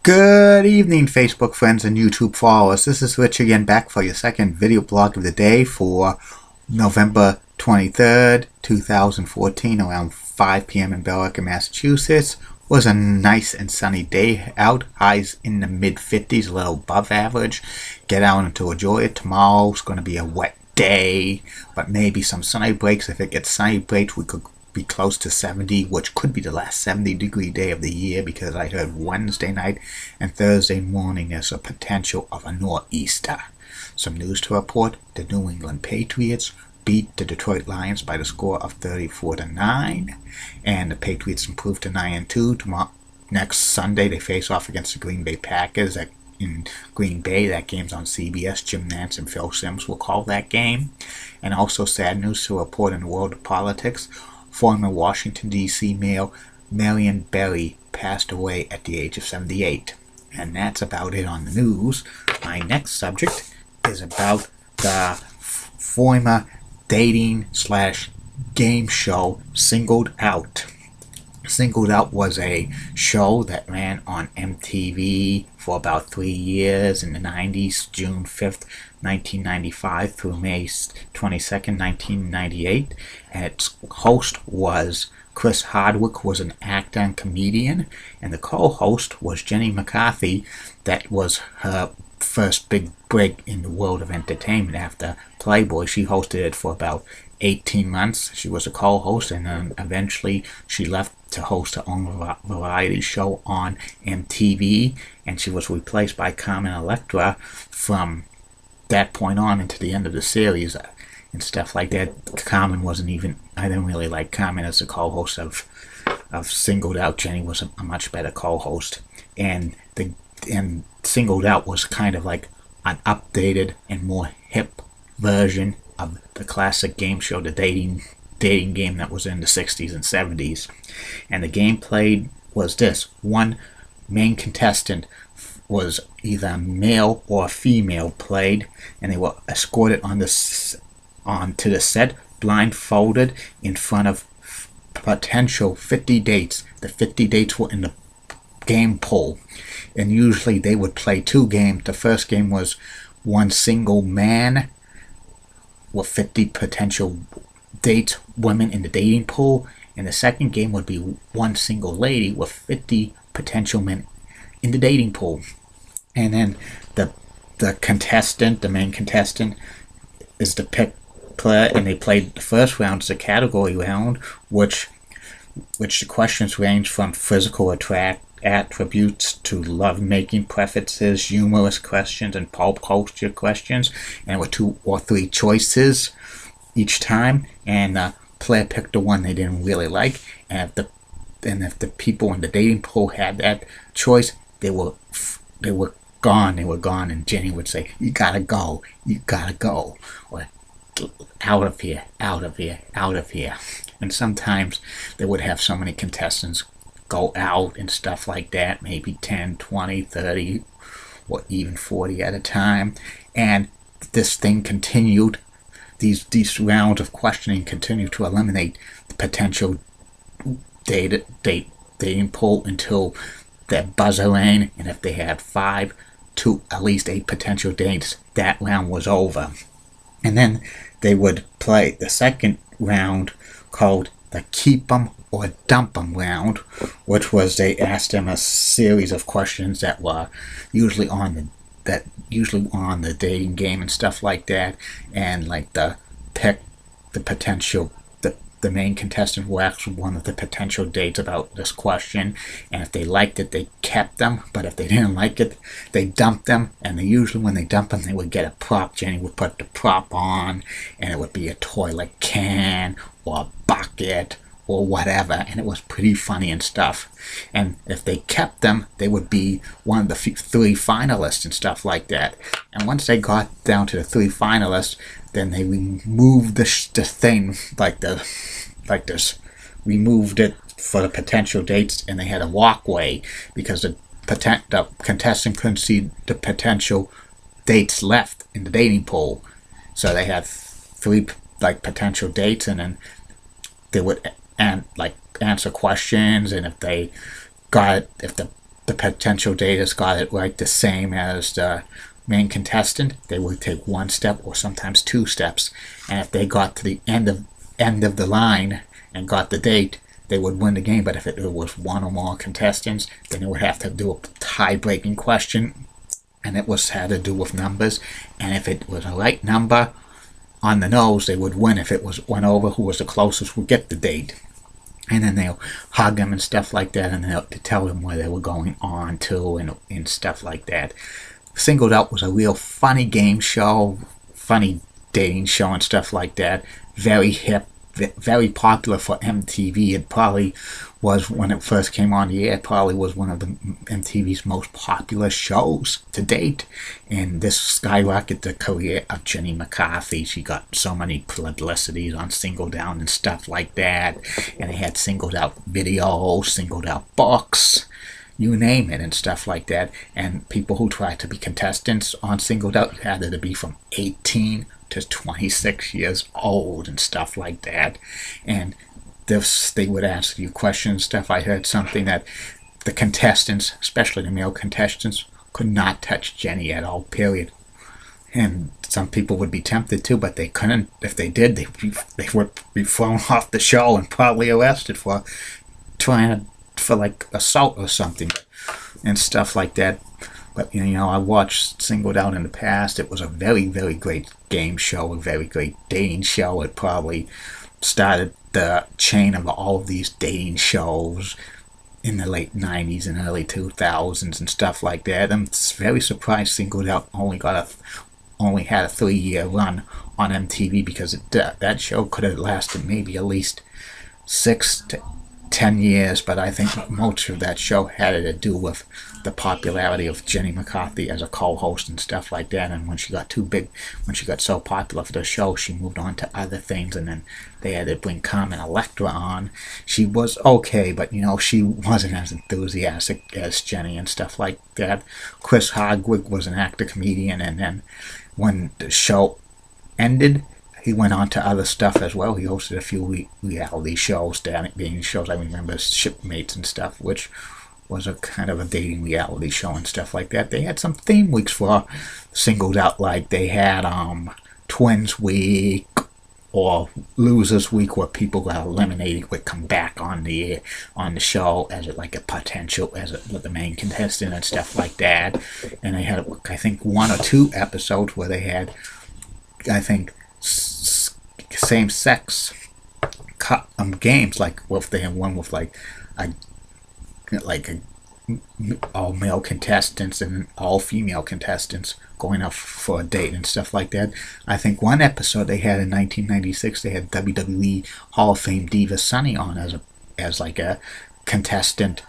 Good evening, Facebook friends and YouTube followers. This is Rich again, back for your second video blog of the day for November 23rd, 2014, around 5 p.m. in Billerica, Massachusetts. Was a nice and sunny day out. Highs in the mid-50s, a little above average. Get out and to enjoy it. Tomorrow's going to be a wet day, but maybe some sunny breaks. If it gets sunny breaks, we could be close to 70, which could be the last 70-degree day of the year, because I heard Wednesday night and Thursday morning there's a potential of a nor'easter. Some news to report: the New England Patriots beat the Detroit Lions by the score of 34-9, and the Patriots improved to 9-2. Tomorrow, next Sunday, they face off against the Green Bay Packers in Green Bay. That game's on CBS. Jim Nantz and Phil Simms will call that game. And also sad news to report in the world of politics: former Washington, D.C. Mayor Marion Berry passed away at the age of 78. And that's about it on the news. My next subject is about the former dating/game show Singled Out. Singled Out was a show that ran on MTV for about 3 years in the 90s, June 5th, 1995 through May 22nd, 1998. And its host was Chris Hardwick, was an actor and comedian, and the co-host was Jenny McCarthy. That was her first big break in the world of entertainment after Playboy. She hosted it for about 18 months. She was a co-host, and then eventually she left to host her own variety show on MTV, and she was replaced by Carmen Electra from that point on into the end of the series and stuff like that. Carmen wasn't even, I didn't really like Carmen as a co-host of Singled Out. Jenny was a much better co-host, and Singled Out was kind of like an updated and more hip version of the classic game show, the dating game that was in the 60s and 70s. And the game played was this: one main contestant was either male or female played, and they were escorted onto the set blindfolded in front of potential 50 dates. The 50 dates were in the game pool, and usually they would play two games. The first game was one single man with 50 potential dates, women in the dating pool, and the second game would be one single lady with 50 potential men in the dating pool. And then the contestant, the main contestant, is the pick player, and they played the first round as a category round, which the questions range from physical attributes to love-making preferences, humorous questions, and pop culture questions. And there were 2 or 3 choices each time, and the player picked the one they didn't really like. And if the people in the dating pool had that choice, they were gone. They were gone, and Jenny would say, "You gotta go, or out of here, out of here, out of here." And sometimes they would have so many contestants go out and stuff like that, maybe 10, 20, 30, or even 40 at a time. And this thing continued. These rounds of questioning continued to eliminate the potential dating pool until that buzzer rang, and if they had 5 to at least 8 potential dates, that round was over. And then they would play the second round, called the Keep 'em or Dump 'em round, which was they asked them a series of questions that were usually on the dating game and stuff like that, and like the main contestant who asked one of the potential dates about this question, and if they liked it, they kept them, but if they didn't like it, they dumped them. And usually when they dumped them, they would get a prop. Jenny would put the prop on, and it would be a toilet can or a bucket or whatever, and it was pretty funny and stuff. And if they kept them, they would be one of the 3 finalists and stuff like that. And once they got down to the 3 finalists, then they removed the thing like this, removed it for the potential dates, and they had a walkway because the contestant couldn't see the potential dates left in the dating pool. So they had 3 potential dates, and then they would answer questions, and if the the potential daters got it right the same as the main contestant, they would take one step or sometimes two steps. And if they got to the end of the line and got the date, they would win the game. But if it was one or more contestants, then they would have to do a tie-breaking question, and it had to do with numbers. And if it was a right number on the nose, they would win. If it was went over, who was the closest would get the date. And then they'll hug them and stuff like that, and they'll tell them where they were going on to and stuff like that. Singled Out was a real funny game show, funny dating show and stuff like that. Very hip, very popular for MTV. It probably was, when it first came on the air, it probably was one of the MTV's most popular shows to date. And this skyrocketed the career of Jenny McCarthy. She got so many publicities on Singled Out and stuff like that. And they had Singled Out videos, Singled Out books, you name it, and stuff like that. And people who tried to be contestants on Singled Out had to be from 18 to 26 years old and stuff like that. And they would ask you questions and stuff. I heard something that the contestants, especially the male contestants, could not touch Jenny at all, period. And some people would be tempted to, but they couldn't. If they did, they would be thrown off the show and probably arrested for like assault or something and stuff like that. But I watched Singled Out in the past. It was a very, very great game show, a very great dating show. It probably started the chain of all of these dating shows in the late 90s and early 2000s and stuff like that. I'm very surprised Singled Out only had a 3-year run on MTV, because that show could have lasted maybe at least 6 to 10 years, but I think most of that show had to do with the popularity of Jenny McCarthy as a co-host and stuff like that. And when she got too big, when she got so popular for the show, she moved on to other things, and then they had to bring Carmen Electra on. She was okay, but she wasn't as enthusiastic as Jenny and stuff like that. Chris Hardwick was an actor, comedian, and then when the show ended, he went on to other stuff as well. He hosted a few reality shows, dating shows. I remember Shipmates and stuff, which was a kind of a dating reality show and stuff like that. They had some theme weeks for Singled Out, like they had Twins Week or Losers Week, where people got eliminated would come back on the show as like a potential as the main contestant and stuff like that. And they had, I think, 1 or 2 episodes where they had, I think, same-sex games, like if they had one with all male contestants and all female contestants going out for a date and stuff like that. I think one episode they had in 1996, they had WWE Hall of Fame diva Sunny on as like a contestant,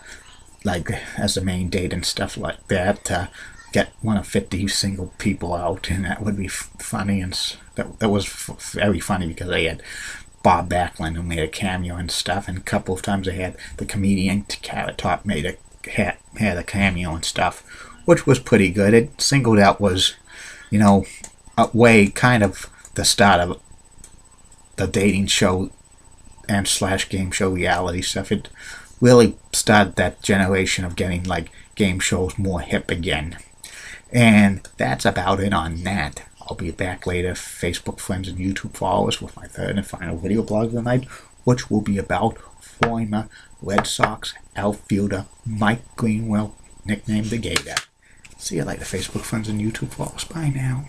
like as the main date and stuff like that, to get one of 50 single people out, and that would be funny. And that was very funny, because they had Bob Backlund, who made a cameo and stuff, and a couple of times they had the comedian Carrot Top had a cameo and stuff, which was pretty good. It Singled Out was, a way kind of the start of the dating show and / game show reality stuff. It really started that generation of getting like game shows more hip again. And that's about it on that. I'll be back later, Facebook friends and YouTube followers, with my third and final video blog of the night, which will be about former Red Sox outfielder Mike Greenwell, nicknamed the Gator. See you later, Facebook friends and YouTube followers. Bye now.